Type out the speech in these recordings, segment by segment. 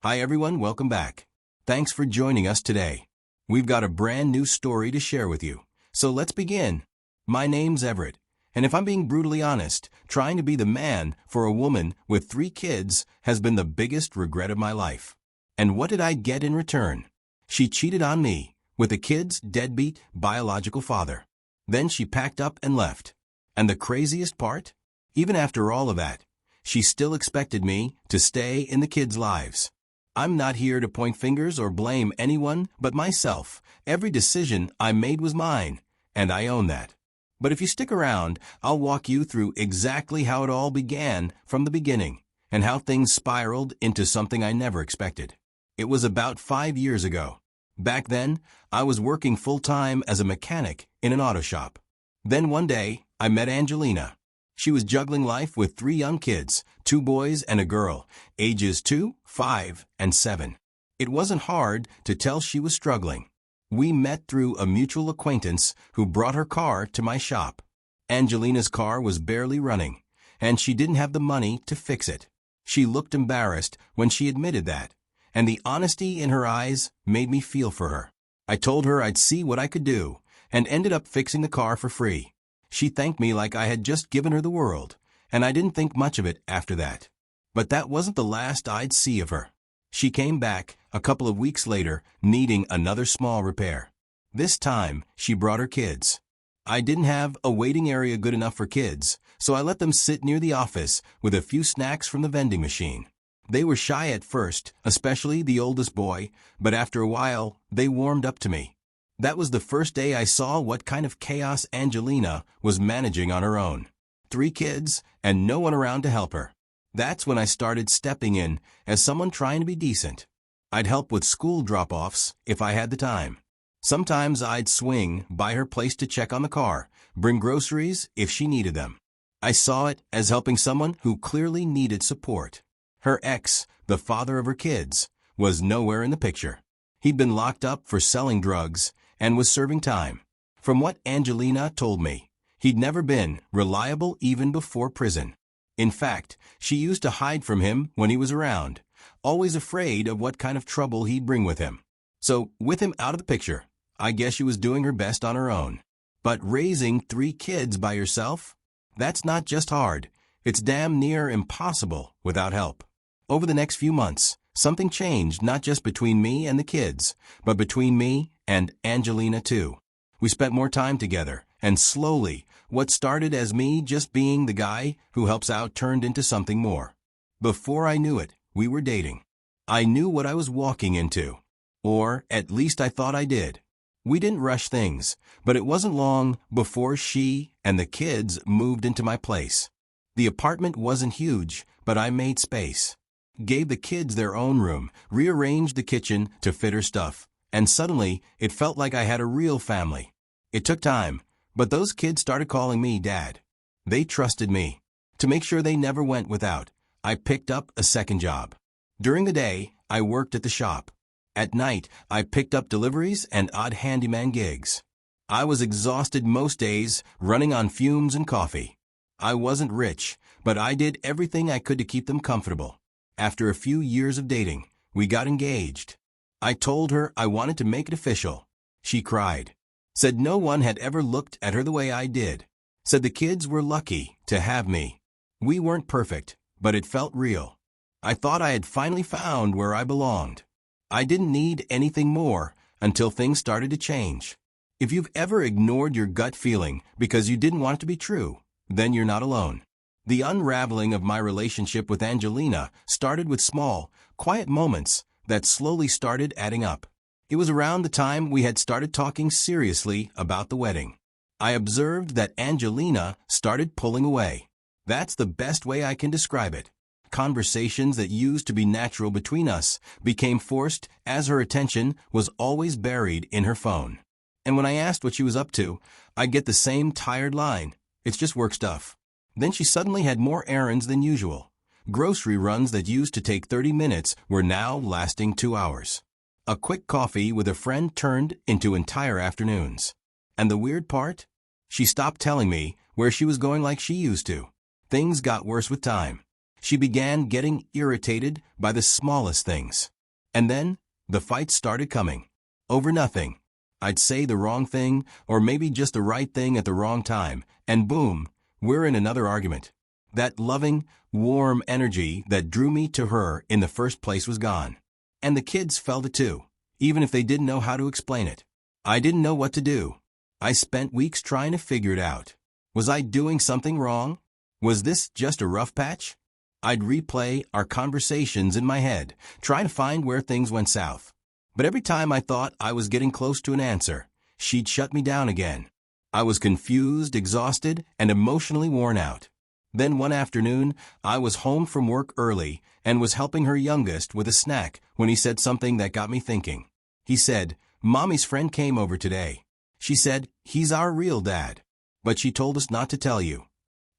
Hi everyone, welcome back. Thanks for joining us today. We've got a brand new story to share with you. So let's begin. My name's Everett, and if I'm being brutally honest, trying to be the man for a woman with 3 kids has been the biggest regret of my life. And what did I get in return? She cheated on me with the kids' deadbeat biological father. Then she packed up and left. And the craziest part? Even after all of that, she still expected me to stay in the kids' lives. I'm not here to point fingers or blame anyone but myself. Every decision I made was mine, and I own that. But if you stick around, I'll walk you through exactly how it all began from the beginning, and how things spiraled into something I never expected. It was about 5 years ago. Back then, I was working full-time as a mechanic in an auto shop. Then one day, I met Angelina. She was juggling life with 3 young kids, 2 boys and a girl, ages 2, 5, and 7. It wasn't hard to tell she was struggling. We met through a mutual acquaintance who brought her car to my shop. Angelina's car was barely running, and she didn't have the money to fix it. She looked embarrassed when she admitted that, and the honesty in her eyes made me feel for her. I told her I'd see what I could do, and ended up fixing the car for free. She thanked me like I had just given her the world, and I didn't think much of it after that. But that wasn't the last I'd see of her. She came back a couple of weeks later, needing another small repair. This time, she brought her kids. I didn't have a waiting area good enough for kids, so I let them sit near the office with a few snacks from the vending machine. They were shy at first, especially the oldest boy, but after a while, they warmed up to me. That was the first day I saw what kind of chaos Angelina was managing on her own. 3 kids, and no one around to help her. That's when I started stepping in as someone trying to be decent. I'd help with school drop-offs if I had the time. Sometimes I'd swing by her place to check on the car, bring groceries if she needed them. I saw it as helping someone who clearly needed support. Her ex, the father of her kids, was nowhere in the picture. He'd been locked up for selling drugs and was serving time. From what Angelina told me, he'd never been reliable even before prison. In fact, she used to hide from him when he was around, always afraid of what kind of trouble he'd bring with him. So, with him out of the picture, I guess she was doing her best on her own. But raising 3 kids by yourself? That's not just hard, it's damn near impossible without help. Over the next few months, something changed not just between me and the kids, but between me and Angelina too. We spent more time together, and slowly, what started as me just being the guy who helps out turned into something more. Before I knew it, we were dating. I knew what I was walking into. Or, at least I thought I did. We didn't rush things, but it wasn't long before she and the kids moved into my place. The apartment wasn't huge, but I made space. Gave the kids their own room, rearranged the kitchen to fit her stuff, and suddenly it felt like I had a real family. It took time, but those kids started calling me Dad. They trusted me. To make sure they never went without, I picked up a second job. During the day, I worked at the shop. At night, I picked up deliveries and odd handyman gigs. I was exhausted most days, running on fumes and coffee. I wasn't rich, but I did everything I could to keep them comfortable. After a few years of dating, we got engaged. I told her I wanted to make it official. She cried. Said no one had ever looked at her the way I did. Said the kids were lucky to have me. We weren't perfect, but it felt real. I thought I had finally found where I belonged. I didn't need anything more until things started to change. If you've ever ignored your gut feeling because you didn't want it to be true, then you're not alone. The unraveling of my relationship with Angelina started with small, quiet moments that slowly started adding up. It was around the time we had started talking seriously about the wedding. I observed that Angelina started pulling away. That's the best way I can describe it. Conversations that used to be natural between us became forced as her attention was always buried in her phone. And when I asked what she was up to, I'd get the same tired line. It's just work stuff. Then she suddenly had more errands than usual. Grocery runs that used to take 30 minutes were now lasting 2 hours. A quick coffee with a friend turned into entire afternoons. And the weird part? She stopped telling me where she was going like she used to. Things got worse with time. She began getting irritated by the smallest things. And then, the fights started coming. Over nothing. I'd say the wrong thing, or maybe just the right thing at the wrong time, and boom, we're in another argument. That loving, warm energy that drew me to her in the first place was gone. And the kids felt it too, even if they didn't know how to explain it. I didn't know what to do. I spent weeks trying to figure it out. Was I doing something wrong? Was this just a rough patch? I'd replay our conversations in my head, trying to find where things went south. But every time I thought I was getting close to an answer, she'd shut me down again. I was confused, exhausted, and emotionally worn out. Then one afternoon, I was home from work early and was helping her youngest with a snack when he said something that got me thinking. He said, "Mommy's friend came over today. She said, he's our real dad. But she told us not to tell you."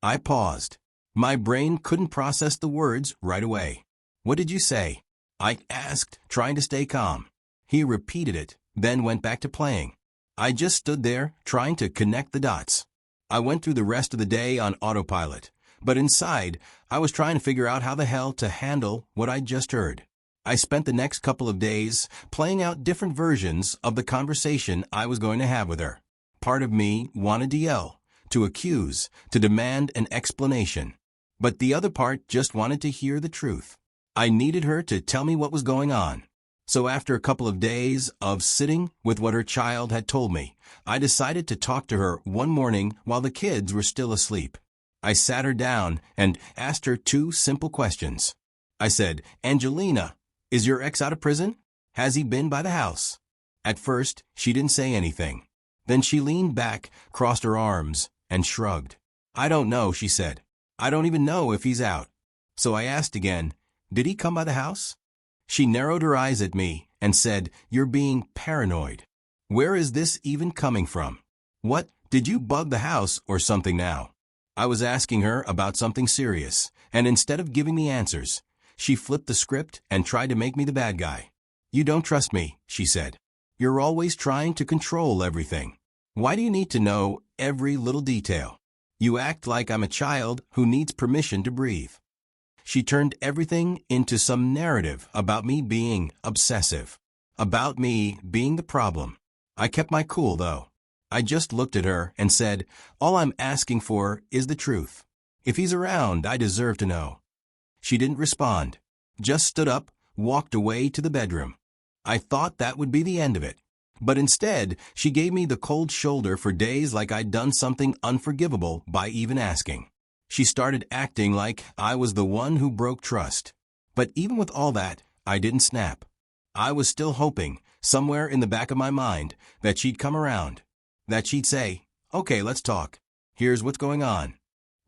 I paused. My brain couldn't process the words right away. "What did you say?" I asked, trying to stay calm. He repeated it, then went back to playing. I just stood there, trying to connect the dots. I went through the rest of the day on autopilot, but inside, I was trying to figure out how the hell to handle what I'd just heard. I spent the next couple of days playing out different versions of the conversation I was going to have with her. Part of me wanted to yell, to accuse, to demand an explanation. But the other part just wanted to hear the truth. I needed her to tell me what was going on. So after a couple of days of sitting with what her child had told me, I decided to talk to her one morning while the kids were still asleep. I sat her down and asked her two simple questions. I said, "Angelina, is your ex out of prison? Has he been by the house?" At first, she didn't say anything. Then she leaned back, crossed her arms, and shrugged. "I don't know," she said. "I don't even know if he's out." So I asked again, "Did he come by the house?" She narrowed her eyes at me and said, "You're being paranoid. Where is this even coming from? What, did you bug the house or something now?" I was asking her about something serious, and instead of giving me answers, she flipped the script and tried to make me the bad guy. "You don't trust me," she said. "You're always trying to control everything. Why do you need to know every little detail? You act like I'm a child who needs permission to breathe." She turned everything into some narrative about me being obsessive, about me being the problem. I kept my cool, though. I just looked at her and said, "All I'm asking for is the truth. If he's around, I deserve to know." She didn't respond, just stood up, walked away to the bedroom. I thought that would be the end of it. But instead, she gave me the cold shoulder for days like I'd done something unforgivable by even asking. She started acting like I was the one who broke trust. But even with all that, I didn't snap. I was still hoping, somewhere in the back of my mind, that she'd come around. That she'd say, "Okay, let's talk. Here's what's going on."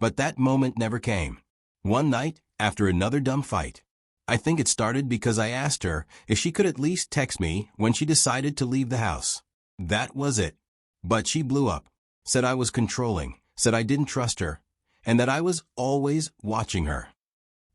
But that moment never came. One night, after another dumb fight, I think it started because I asked her if she could at least text me when she decided to leave the house. That was it. But she blew up, said I was controlling, said I didn't trust her, and that I was always watching her.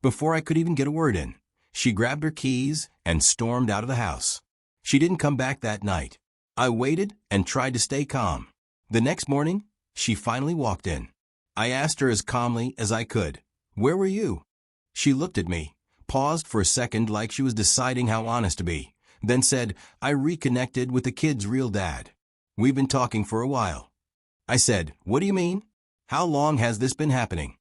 Before I could even get a word in, she grabbed her keys and stormed out of the house. She didn't come back that night. I waited and tried to stay calm. The next morning, she finally walked in. I asked her as calmly as I could, "Where were you?" She looked at me, paused for a second like she was deciding how honest to be, then said, "I reconnected with the kid's real dad. We've been talking for a while." I said, "What do you mean? How long has this been happening?"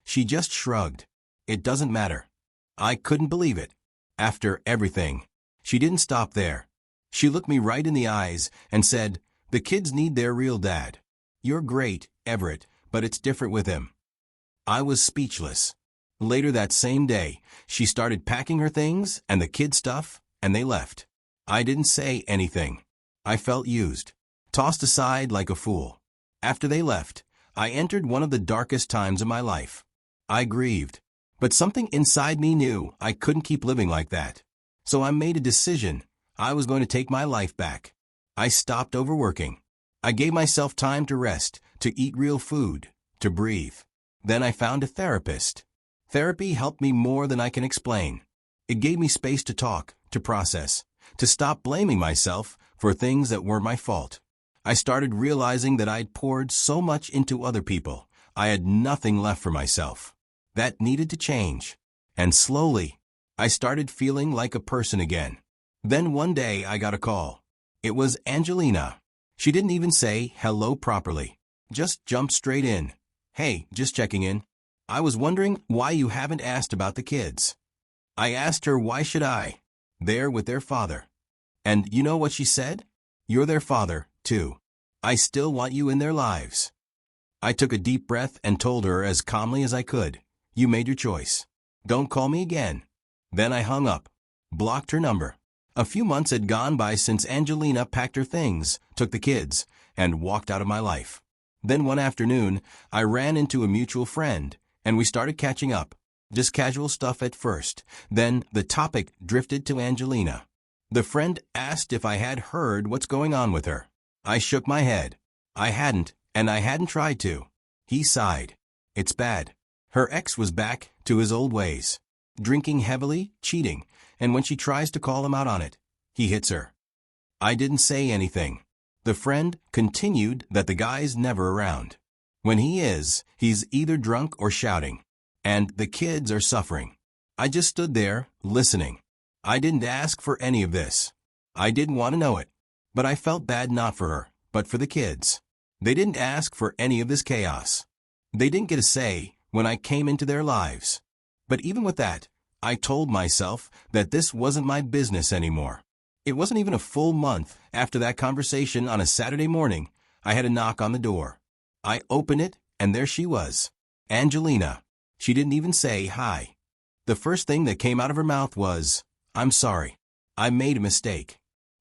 She just shrugged. "It doesn't matter." I couldn't believe it. After everything. She didn't stop there. She looked me right in the eyes and said, "The kids need their real dad. You're great, Everett, but it's different with him." I was speechless. Later that same day, she started packing her things and the kid stuff, and they left. I didn't say anything. I felt used, tossed aside like a fool. After they left, I entered one of the darkest times of my life. I grieved, but something inside me knew I couldn't keep living like that. So I made a decision. I was going to take my life back. I stopped overworking. I gave myself time to rest, to eat real food, to breathe. Then I found a therapist. Therapy helped me more than I can explain. It gave me space to talk, to process, to stop blaming myself for things that weren't my fault. I started realizing that I'd poured so much into other people, I had nothing left for myself. That needed to change. And slowly, I started feeling like a person again. Then one day I got a call. It was Angelina. She didn't even say hello properly. Just jumped straight in. "Hey, just checking in. I was wondering why you haven't asked about the kids." I asked her why should I? They're with their father. And you know what she said? "You're their father, too. I still want you in their lives." I took a deep breath and told her as calmly as I could, "You made your choice. Don't call me again." Then I hung up, blocked her number. A few months had gone by since Angelina packed her things, took the kids, and walked out of my life. Then one afternoon, I ran into a mutual friend, and we started catching up. Just casual stuff at first. Then the topic drifted to Angelina. The friend asked if I had heard what's going on with her. I shook my head. I hadn't, and I hadn't tried to. He sighed. "It's bad. Her ex was back to his old ways. Drinking heavily, cheating, and when she tries to call him out on it, he hits her." I didn't say anything. The friend continued that the guy's never around. When he is, he's either drunk or shouting. And the kids are suffering. I just stood there, listening. I didn't ask for any of this. I didn't want to know it. But I felt bad not for her, but for the kids. They didn't ask for any of this chaos. They didn't get a say when I came into their lives. But even with that, I told myself that this wasn't my business anymore. It wasn't even a full month after that conversation on a Saturday morning, I had a knock on the door. I opened it, and there she was. Angelina. She didn't even say hi. The first thing that came out of her mouth was, "I'm sorry. I made a mistake."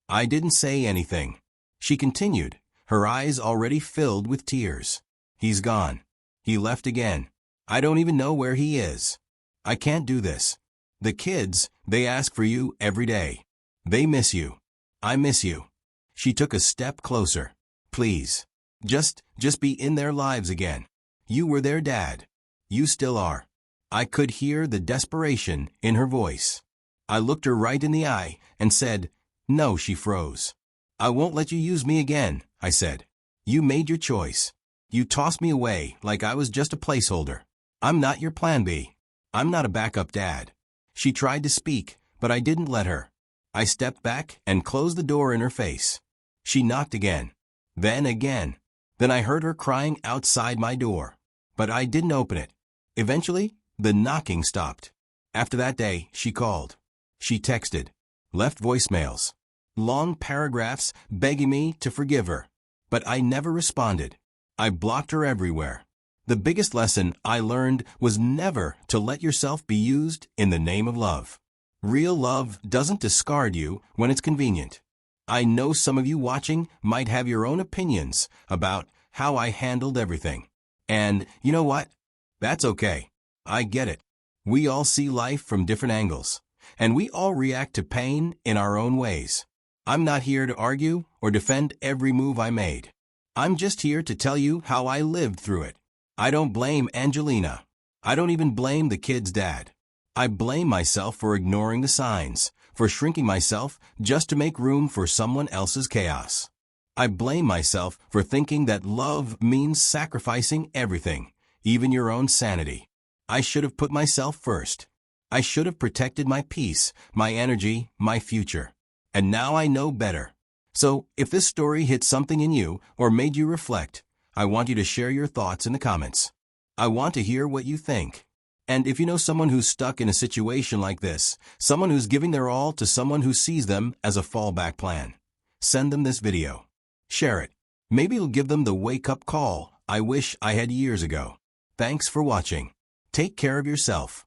I didn't say anything. She continued, her eyes already filled with tears. "He's gone. He left again. I don't even know where he is. I can't do this. The kids, they ask for you every day. They miss you. I miss you." She took a step closer. "Please. Just be in their lives again. You were their dad. You still are." I could hear the desperation in her voice. I looked her right in the eye and said, "No." She froze. "I won't let you use me again," I said. "You made your choice. You tossed me away like I was just a placeholder. I'm not your plan B. I'm not a backup dad." She tried to speak, but I didn't let her. I stepped back and closed the door in her face. She knocked again. Then again. Then I heard her crying outside my door. But I didn't open it. Eventually, the knocking stopped. After that day, she called. She texted. Left voicemails. Long paragraphs begging me to forgive her. But I never responded. I blocked her everywhere. The biggest lesson I learned was never to let yourself be used in the name of love. Real love doesn't discard you when it's convenient. I know some of you watching might have your own opinions about how I handled everything. And you know what? That's okay. I get it. We all see life from different angles, and we all react to pain in our own ways. I'm not here to argue or defend every move I made. I'm just here to tell you how I lived through it. I don't blame Angelina. I don't even blame the kid's dad. I blame myself for ignoring the signs, for shrinking myself just to make room for someone else's chaos. I blame myself for thinking that love means sacrificing everything, even your own sanity. I should have put myself first. I should have protected my peace, my energy, my future. And now I know better. So, if this story hit something in you or made you reflect, I want you to share your thoughts in the comments. I want to hear what you think. And if you know someone who's stuck in a situation like this, someone who's giving their all to someone who sees them as a fallback plan, send them this video. Share it. Maybe it'll give them the wake-up call I wish I had years ago. Thanks for watching. Take care of yourself.